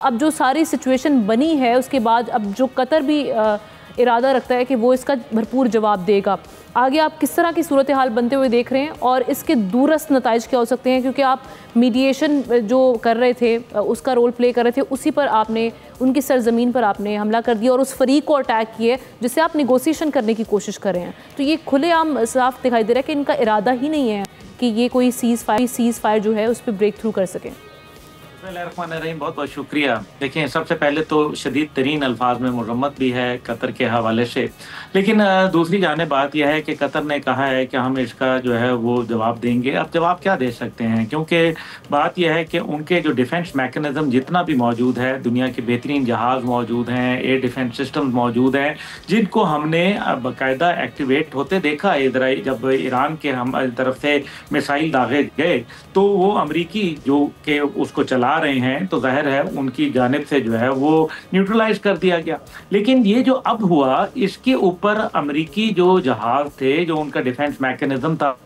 अब जो सारी सिचुएशन बनी है उसके बाद अब जो कतर भी इरादा रखता है कि वो इसका भरपूर जवाब देगा, आगे आप किस तरह की सूरत हाल बनते हुए देख रहे हैं और इसके दूरस्थ नताइज क्या हो सकते हैं? क्योंकि आप मीडिएशन जो कर रहे थे, उसका रोल प्ले कर रहे थे, उसी पर आपने, उनकी सरजमीन पर आपने हमला कर दिया और उस फरीक को अटैक किए जिससे आप निगोसिएशन करने की कोशिश कर रहे हैं। तो ये खुलेआम साफ दिखाई दे रहा है कि इनका इरादा ही नहीं है कि ये कोई सीज़ फायर जो है उस पर ब्रेक थ्रू कर सकें। बिस्मिल्लाहिर्रहमानिर्रहीम, बहुत बहुत शुक्रिया। देखिए, सबसे पहले तो शदीद तरीन अल्फाज में मुरम्मत भी है कतर के हवाले से, लेकिन दूसरी जाने बात यह है कि कतर ने कहा है कि हम इसका जो है वो जवाब देंगे। अब जवाब क्या दे सकते हैं, क्योंकि बात यह है कि उनके जो डिफेंस मैकेनिज्म जितना भी मौजूद है, दुनिया के बेहतरीन जहाज़ मौजूद हैं, एयर डिफेंस सिस्टम मौजूद हैं, जिनको हमने बाकायदा एक्टिवेट होते देखा। इजराइल जब ईरान के हम तरफ से मिसाइल दागे गए तो वो अमरीकी जो कि उसको चला रहे हैं, तो जाहिर है उनकी जानिब से जो है वो न्यूट्रलाइज कर दिया गया। लेकिन ये जो अब हुआ, इसके ऊपर अमरीकी जो जहाज थे, जो उनका डिफेंस मैकेनिज्म था,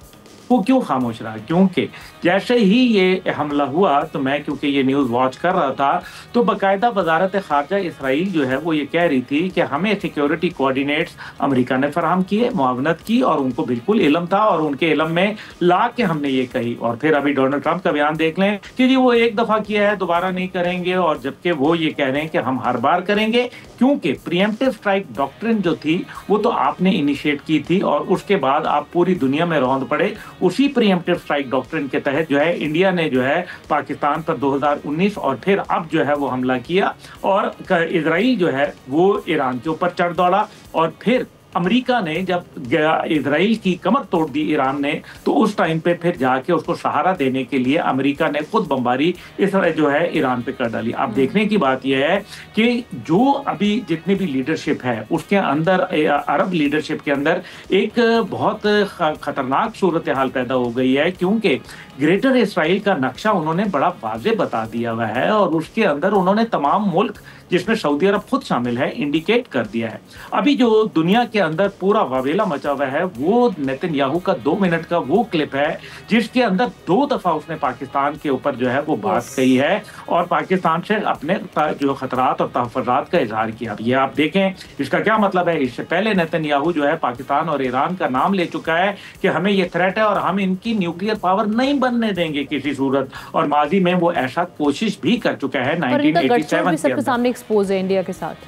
वो क्यों खामोश रहा? क्योंकि जैसे ही ये हमला हुआ तो मैं, क्योंकि ये न्यूज़ वॉच कर रहा था, तो बाकायदा वजारत खारजा इसराइल जो है वो ये कह रही थी कि हमें सिक्योरिटी कोऑर्डिनेट्स अमेरिका ने फराहम किए, मुआवनत की, और उनको बिल्कुल इल्म था और उनके इल्म में ला के हमने ये कही। और फिर अभी डोनाल्ड ट्रंप का बयान देख लें कि जी वो एक दफ़ा किया है, दोबारा नहीं करेंगे, और जबकि वो ये कह रहे हैं कि हम हर बार करेंगे, क्योंकि प्रीएम्प्टिव स्ट्राइक डॉक्ट्रिन जो थी वो तो आपने इनिशिएट की थी और उसके बाद आप पूरी दुनिया में रौंद पड़े। उसी प्रीएम्प्टिव स्ट्राइक डॉक्ट्रिन के तहत जो है इंडिया ने जो है पाकिस्तान पर 2019 और फिर अब जो है वो हमला किया, और इजराइल जो है वो ईरान के ऊपर चढ़ दौड़ा। और फिर अमेरिका ने जब इजराइल की कमर तोड़ दी ईरान ने, तो उस टाइम पे फिर जाके उसको सहारा देने के लिए अमेरिका ने खुद बमबारी इस जो है ईरान पे कर डाली। अब देखने की बात यह है कि जो अभी जितनी भी लीडरशिप है उसके अंदर, अरब लीडरशिप के अंदर एक बहुत खतरनाक सूरत हाल पैदा हो गई है, क्योंकि ग्रेटर इसराइल का नक्शा उन्होंने बड़ा वाज़े बता दिया हुआ है और उसके अंदर उन्होंने तमाम मुल्क, जिसमें सऊदी अरब खुद शामिल है, इंडिकेट कर दिया है। अभी जो दुनिया के अंदर पूरा वावेला मचा हुआ है वो नेतन्याहू का 2 मिनट का वो क्लिप है जिसके अंदर 2 दफा उसने पाकिस्तान के ऊपर जो है वो बात कही है और पाकिस्तान से अपने जो खतरात और तहफ़्फ़ुज़ात का इजहार किया। अब ये आप देखें इसका क्या मतलब है। इससे पहले नेतन्याहू जो है पाकिस्तान और ईरान का नाम ले चुका है कि हमें ये थ्रेट है और हम इनकी न्यूक्लियर पावर नहीं बनने देंगे किसी सूरत, और माजी में वो ऐसा कोशिश भी कर चुका है 1987 के अंदर। एक्सपोज है इंडिया के साथ।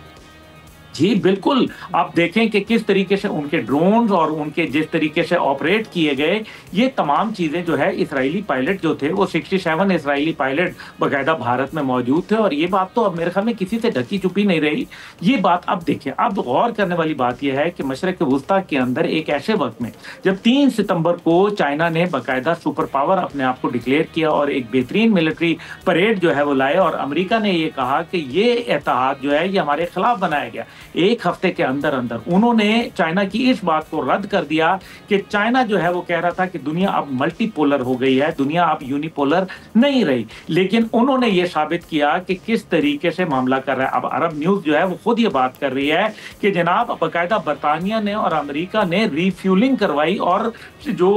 जी बिल्कुल, आप देखें कि किस तरीके से उनके ड्रोन्स और उनके जिस तरीके से ऑपरेट किए गए, ये तमाम चीज़ें जो है इजरायली पायलट जो थे वो 67 इजरायली पायलट बाकायदा भारत में मौजूद थे। और ये बात तो अब मेरे ख्याल में किसी से ढकी छुपी नहीं रही। ये बात अब देखिए, अब गौर करने वाली बात यह है कि मशरक़ वुस्ता के अंदर एक ऐसे वक्त में जब 3 सितंबर को चाइना ने बाकायदा सुपर पावर अपने आप को डिक्लेयर किया और एक बेहतरीन मिलिट्री परेड जो है वो लाए, और अमेरिका ने ये कहा कि ये इत्तेहाद जो है ये हमारे खिलाफ बनाया गया, एक हफ्ते के अंदर अंदर उन्होंने चाइना की इस बात को रद्द कर दिया कि चाइना जो है वो कह रहा था कि दुनिया अब मल्टीपोलर हो गई है, दुनिया अब यूनिपोलर नहीं रही। लेकिन उन्होंने ये साबित किया कि किस तरीके से मामला कर रहा है। अब अरब न्यूज़ जो है वो खुद ये बात कर रही है कि जनाब बाकायदा बरतानिया ने और अमेरिका ने रिफ्यूलिंग करवाई और जो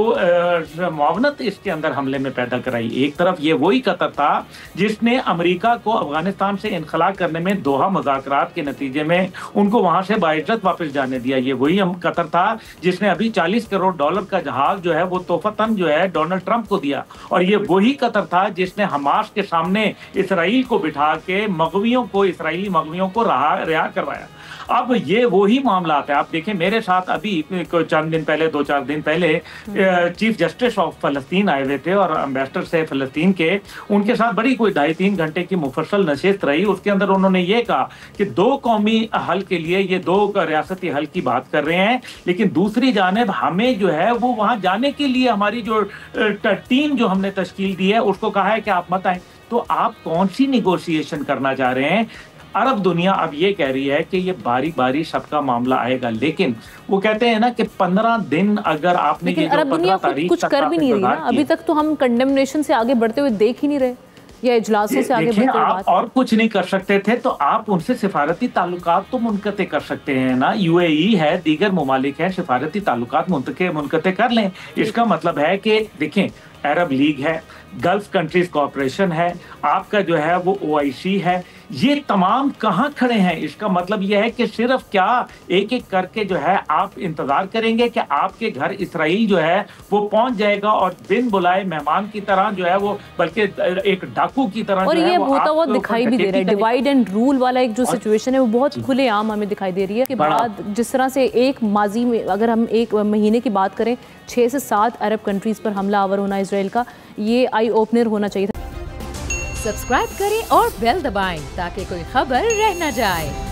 मुआवनत इसके अंदर हमले में पैदा कराई। एक तरफ ये वही कतर था जिसने अमेरिका को अफगानिस्तान से इनखला करने में दोहा मुज़ाकरात के नतीजे में उनको वहां से बाइज्जत वापस जाने दिया। ये वही कतर था जिसने अभी $40 करोड़ का जहाज जो है वो तोहफतन जो है डोनाल्ड ट्रंप को दिया, और ये वही कतर था जिसने हमास के सामने इसराइल को बिठा के मगवियों को, इसराइली मगवियों को रिहा करवाया। अब ये वही मामला आता है। आप देखें मेरे साथ अभी चंद दिन पहले, 2-4 दिन पहले चीफ जस्टिस ऑफ फलस्तीन आए हुए थे और एम्बेसडर से फलस्तीन के, उनके साथ बड़ी कोई 2.5-3 घंटे की मुफस्सल नशिस्त रही। उसके अंदर उन्होंने ये कहा कि 2 कौमी हल के लिए ये 2 रियासती हल की बात कर रहे हैं, लेकिन दूसरी जानिब हमें जो है वो वहां जाने के लिए हमारी जो टीम जो हमने तश्कील दी है उसको कहा है कि आप मत आए। तो आप कौन सी निगोशिएशन करना चाह रहे हैं? अरब दुनिया अब ये कह रही है कि ये बारी बारी सबका मामला आएगा, लेकिन वो कहते हैं ना कि 15 दिन अगर आपने ये जो 15 तारीख कुछ कर भी नहीं रही ना अभी तक, तो हम कंडेमनेशन से आगे बढ़ते हुए देख ही नहीं रहे या इजलासों से आगे बढ़ते हुए। आप और कुछ नहीं कर सकते थे तो आप उनसे सिफारती ताल्लुकात तो मुनक़ते कर सकते हैं ना। यूएई है, दीगर ममालिक हैं, सिफारती ताल्लुकात मुनक़ते कर लें। इसका मतलब है कि देखें अरब लीग है, गल्फ कंट्रीज कॉर्पोरेशन है, आपका जो है वो OIC है, ये तमाम कहाँ खड़े हैं? इसका मतलब यह है कि सिर्फ क्या एक एक करके जो है आप इंतजार करेंगे कि आपके घर इसराइल जो है वो पहुंच जाएगा और बिन बुलाए मेहमान की तरह जो है वो, बल्कि एक डाकू की तरह और जो ये है वो होता हुआ दिखाई भी दे रहा है। डिवाइड एंड रूल वाला एक जो सिचुएशन है वो बहुत खुलेआम हमें दिखाई दे रही है कि बाद जिस तरह से एक माजी में अगर हम एक महीने की बात करें 6 से 7 अरब कंट्रीज पर हमला आवर होना इसराइल का, ये आई ओपनर होना चाहिए था। सब्सक्राइब करें और बेल दबाएं ताकि कोई खबर रह न जाए।